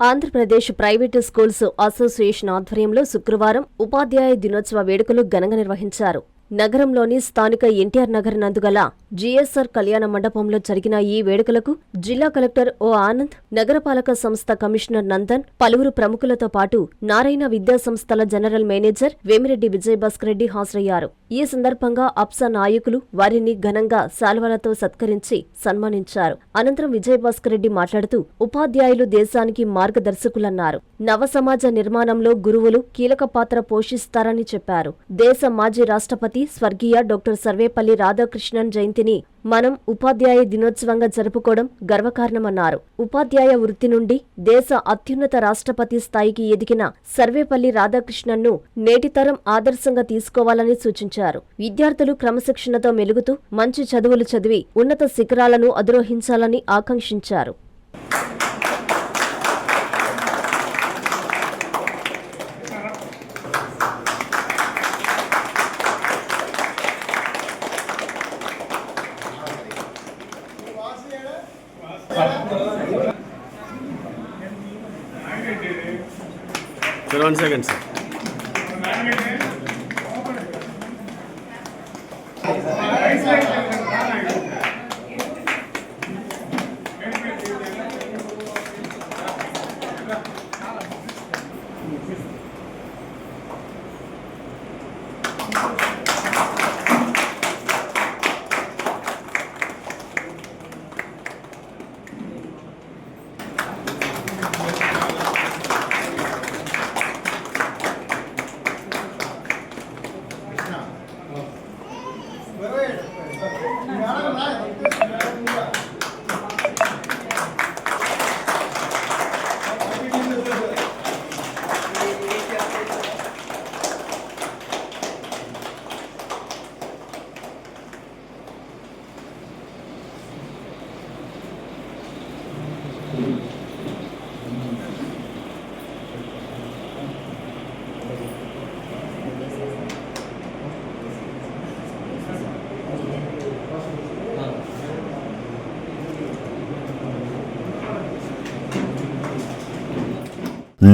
Andhra Pradesh private schools association ఆధ్వర్యంలో శుక్రవారం ఉపాధ్యాయ దినోత్సవ వేడుకలు ఘనంగా నిర్వహించారు. నగరంలోని స్థానిక ఎన్టీఆర్ నగర్ నందుగల జీఎస్ఆర్ కళ్యాణ మండపంలో జరిగిన ఈ వేడుకలకు జిల్లా కలెక్టర్ ఓ ఆనంద్, నగరపాలక సంస్థ కమిషనర్ నందన్, పలువురు ప్రముఖులతో పాటు నారాయణ విద్యా సంస్థల జనరల్ మేనేజర్ వేమిరెడ్డి విజయభాస్కర్ రెడ్డి హాజరయ్యారు. ఈ సందర్భంగా అప్సా నాయకులు వారిని ఘనంగా శాల్వాలతో సత్కరించి సన్మానించారు. అనంతరం విజయభాస్కర్ రెడ్డి మాట్లాడుతూ ఉపాధ్యాయులు దేశానికి మార్గదర్శకులన్నారు. నవ సమాజ నిర్మాణంలో గురువులు కీలక పాత్ర పోషిస్తారని చెప్పారు. దేశ మాజీ రాష్ట్రపతి స్వర్గీయ డాక్టర్ సర్వేపల్లి రాధాకృష్ణన్ జయంతిని మనం ఉపాధ్యాయ దినోత్సవంగా జరుపుకోవడం గర్వకారణమన్నారు. ఉపాధ్యాయ వృత్తి నుండి దేశ అత్యున్నత రాష్ట్రపతి స్థాయికి ఎదిగిన సర్వేపల్లి రాధాకృష్ణన్ను నేటితరం ఆదర్శంగా తీసుకోవాలని సూచించారు. విద్యార్థులు క్రమశిక్షణతో మెలుగుతూ మంచి చదువులు చదివి ఉన్నత శిఖరాలను అధిరోహించాలని ఆకాంక్షించారు. Sir, 1 second, sir.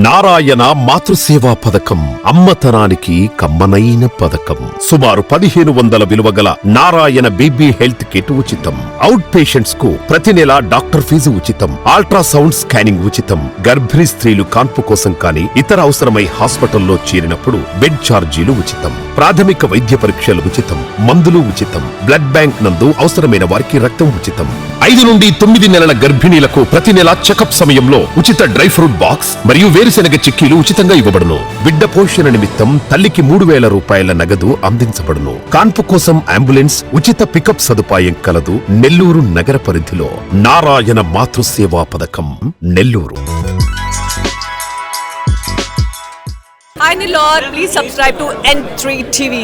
నారాయణ మాతృసేవా పథకం అమ్మతనానికి కమ్మనైన పథకం. సుమారు 1500 విలువగల నారాయణ బీబీ హెల్త్ కిట్ ఉచితం. అవుట్ పేషెంట్స్ కు ప్రతి నెల డాక్టర్ ఫీజు ఉచితం. అల్ట్రాసౌండ్ స్కానింగ్ ఉచితం. గర్భిణీ స్త్రీలు కాన్పు కోసం కానీ ఇతర అవసరమై హాస్పిటల్లో చేరినప్పుడు బెడ్ ఛార్జీలు ఉచితం. ప్రాథమిక వైద్య పరీక్షలు ఉచితం. మందులు ఉచితం. బ్లడ్ బ్యాంక్ నందు అవసరమైన వారికి రక్తం ఉచితం. 5 నుండి 9 నెలల గర్భిణీలకు ప్రతి నెల చెకప్ సమయంలో ఉచిత డ్రై ఫ్రూట్ బాక్స్ మరియు వేరుశెనగ చిక్కీలు ఉచితంగా ఇవ్వబడును. బిడ్డ పోషణ నిమిత్తం తల్లికి 3000 రూపాయల నగదు అందించబడును. కాన్పు కోసం అంబులెన్స్ ఉచిత పికప్ సదుపాయం కలదు. నెల్లూరు నగర పరిధిలో నారాయణ మాతృసేవా పథకం Nellore. Hi Nilor, please subscribe to N3 TV.